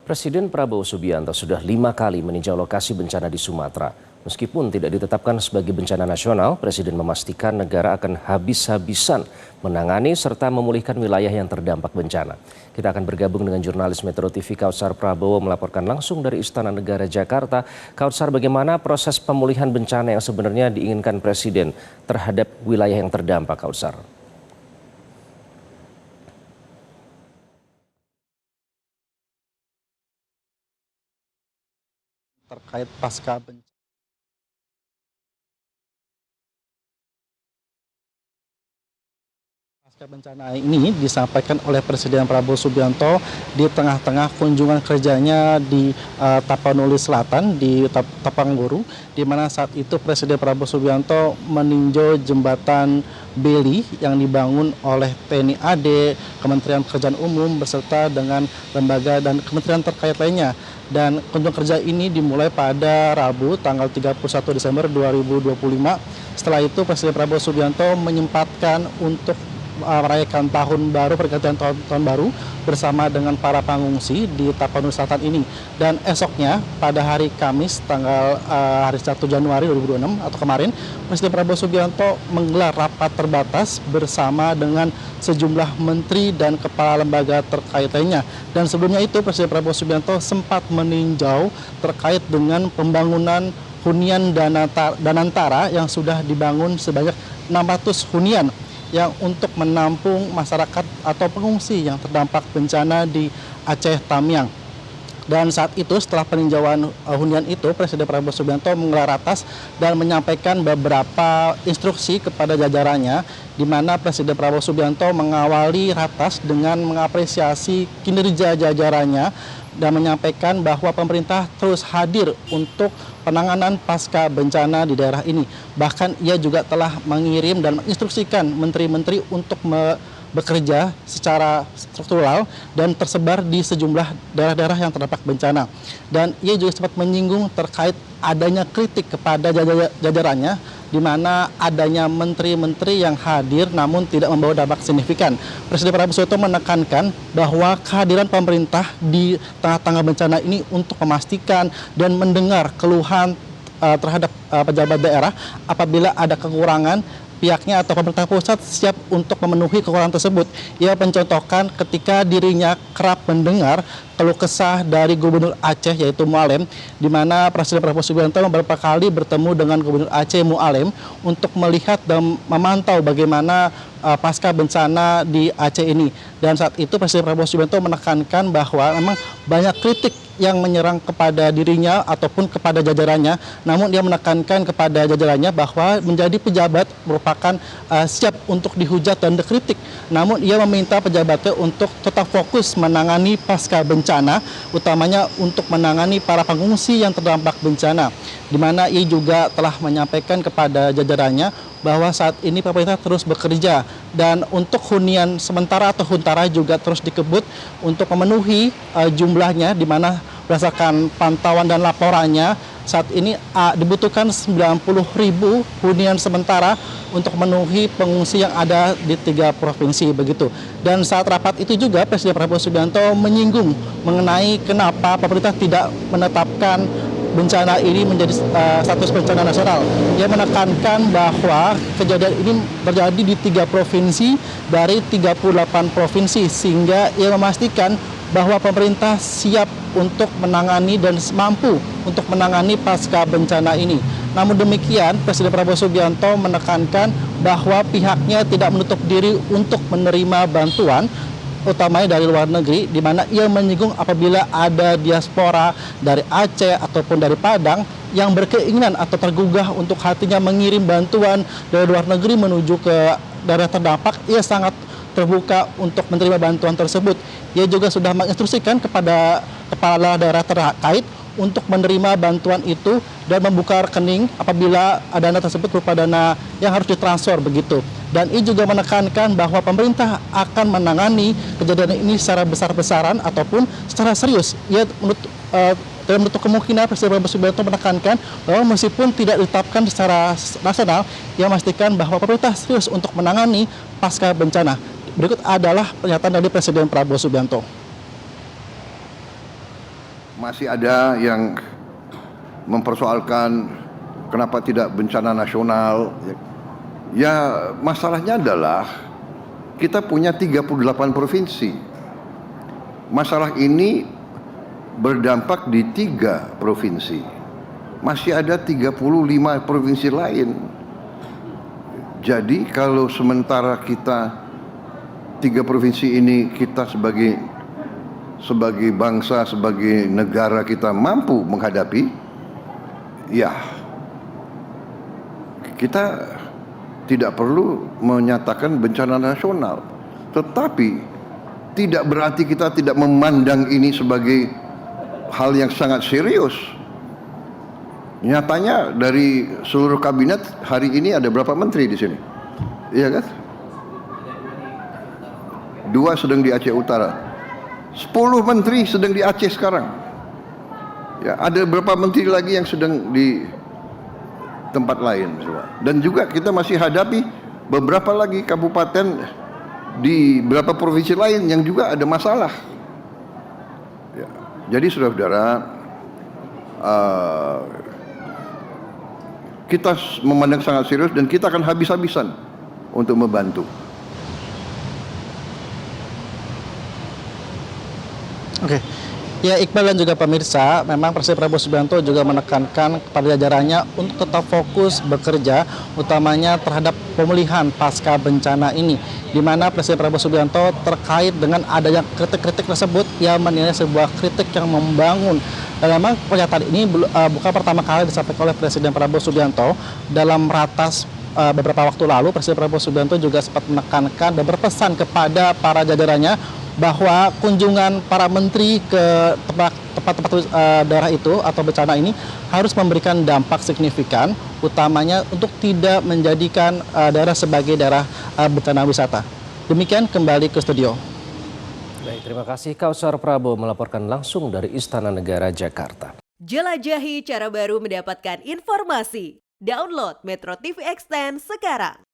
Presiden Prabowo Subianto sudah 5 kali meninjau lokasi bencana di Sumatera. Meskipun tidak ditetapkan sebagai bencana nasional, Presiden memastikan negara akan habis-habisan menangani serta memulihkan wilayah yang terdampak bencana. Kita akan bergabung dengan jurnalis Metro TV Kautsar Prabowo melaporkan langsung dari Istana Negara Jakarta. Kautsar, bagaimana proses pemulihan bencana yang sebenarnya diinginkan Presiden terhadap wilayah yang terdampak, Kautsar? Terkait pasca bencana ini disampaikan oleh Presiden Prabowo Subianto di tengah-tengah kunjungan kerjanya di Tapanuli Selatan di Tapangguru, di mana saat itu Presiden Prabowo Subianto meninjau jembatan Beli yang dibangun oleh TNI AD, Kementerian Pekerjaan Umum beserta dengan lembaga dan kementerian terkait lainnya. Dan kunjungan kerja ini dimulai pada Rabu tanggal 31 Desember 2025. Setelah itu Presiden Prabowo Subianto menyempatkan untuk merayakan tahun baru, pergantian tahun baru bersama dengan para pengungsi di Tapanuli Selatan ini. Dan esoknya pada hari Kamis tanggal hari 1 Januari 2026 atau kemarin, Presiden Prabowo Subianto menggelar rapat terbatas bersama dengan sejumlah menteri dan kepala lembaga terkait lainnya. Dan sebelumnya itu Presiden Prabowo Subianto sempat meninjau terkait dengan pembangunan hunian Danantara yang sudah dibangun sebanyak 600 hunian yang untuk menampung masyarakat atau pengungsi yang terdampak bencana di Aceh Tamiang. Dan saat itu setelah peninjauan hunian itu, Presiden Prabowo Subianto menggelar ratas dan menyampaikan beberapa instruksi kepada jajarannya, di mana Presiden Prabowo Subianto mengawali ratas dengan mengapresiasi kinerja jajarannya dan menyampaikan bahwa pemerintah terus hadir untuk penanganan pasca bencana di daerah ini. Bahkan ia juga telah mengirim dan menginstruksikan menteri-menteri untuk bekerja secara struktural dan tersebar di sejumlah daerah-daerah yang terdampak bencana. Dan ia juga sempat menyinggung terkait adanya kritik kepada jajarannya, di mana adanya menteri-menteri yang hadir namun tidak membawa dampak signifikan. Presiden Prabowo Subianto menekankan bahwa kehadiran pemerintah di tengah-tengah bencana ini untuk memastikan dan mendengar keluhan terhadap pejabat daerah apabila ada kekurangan, pihaknya atau pemerintah pusat siap untuk memenuhi kekurangan tersebut. Ia mencontohkan ketika dirinya kerap mendengar keluh kesah dari Gubernur Aceh yaitu Mualem, di mana Presiden Prabowo Subianto beberapa kali bertemu dengan Gubernur Aceh Mualem untuk melihat dan memantau bagaimana pasca bencana di Aceh ini. Dan saat itu Presiden Prabowo Subianto menekankan bahwa memang banyak kritik yang menyerang kepada dirinya ataupun kepada jajarannya, namun dia menekankan kepada jajarannya bahwa menjadi pejabat merupakan siap untuk dihujat dan dikritik. Namun ia meminta pejabatnya untuk tetap fokus menangani pasca bencana, utamanya untuk menangani para pengungsi yang terdampak bencana, di mana ia juga telah menyampaikan kepada jajarannya bahwa saat ini pemerintah terus bekerja dan untuk hunian sementara atau huntara juga terus dikebut untuk memenuhi jumlahnya, di mana berdasarkan pantauan dan laporannya saat ini dibutuhkan 90.000 hunian sementara untuk memenuhi pengungsi yang ada di 3 provinsi begitu. Dan saat rapat itu juga Presiden Prabowo Subianto menyinggung mengenai kenapa pemerintah tidak menetapkan bencana ini menjadi status bencana nasional. Ia menekankan bahwa kejadian ini terjadi di 3 provinsi dari 38 provinsi, sehingga ia memastikan bahwa pemerintah siap untuk menangani dan mampu untuk menangani pasca bencana ini. Namun demikian, Presiden Prabowo Subianto menekankan bahwa pihaknya tidak menutup diri untuk menerima bantuan, utamanya dari luar negeri, di mana ia menyinggung apabila ada diaspora dari Aceh ataupun dari Padang yang berkeinginan atau tergugah untuk hatinya mengirim bantuan dari luar negeri menuju ke daerah terdampak, ia sangat terbuka untuk menerima bantuan tersebut. Ia juga sudah menginstruksikan kepada kepala daerah terkait untuk menerima bantuan itu dan membuka rekening apabila dana tersebut berupa dana yang harus ditransfer begitu. Dan ia juga menekankan bahwa pemerintah akan menangani kejadian ini secara besar-besaran ataupun secara serius. Ia dalam bentuk kemungkinan Presiden Prabowo Subianto menekankan bahwa meskipun tidak ditetapkan secara nasional, ia memastikan bahwa pemerintah serius untuk menangani pasca bencana. Berikut adalah pernyataan dari Presiden Prabowo Subianto. Masih ada yang mempersoalkan kenapa tidak bencana nasional. Ya, masalahnya adalah kita punya 38 provinsi. Masalah ini berdampak di 3 provinsi. Masih ada 35 provinsi lain. Jadi kalau sementara kita 3 provinsi ini kita sebagai bangsa, sebagai negara kita mampu menghadapi, ya kita tidak perlu menyatakan bencana nasional. Tetapi tidak berarti kita tidak memandang ini sebagai hal yang sangat serius. Nyatanya dari seluruh kabinet hari ini ada berapa menteri di sini? Iya kan? 2 sedang di Aceh Utara. 10 menteri sedang di Aceh sekarang. Ya, ada berapa menteri lagi yang sedang di tempat lain semua. Dan juga kita masih hadapi beberapa lagi kabupaten di beberapa provinsi lain yang juga ada masalah. Ya, jadi saudara-saudara, kita memandang sangat serius dan kita akan habis-habisan untuk membantu. Oke. Ya, Iqbal dan juga pemirsa, memang Presiden Prabowo Subianto juga menekankan kepada jajarannya untuk tetap fokus bekerja, utamanya terhadap pemulihan pasca bencana ini, di mana Presiden Prabowo Subianto terkait dengan adanya kritik-kritik tersebut, ia menilai sebuah kritik yang membangun. Dan memang pernyataan ini bukan pertama kali disampaikan oleh Presiden Prabowo Subianto. Dalam ratas beberapa waktu lalu, Presiden Prabowo Subianto juga sempat menekankan dan berpesan kepada para jajarannya bahwa kunjungan para menteri ke tempat-tempat daerah itu atau bencana ini harus memberikan dampak signifikan, utamanya untuk tidak menjadikan daerah sebagai daerah bencana wisata. Demikian, kembali ke studio. Baik, terima kasih Kausar Prabowo melaporkan langsung dari Istana Negara Jakarta. Jelajahi cara baru mendapatkan informasi. Download Metro TV Extend sekarang.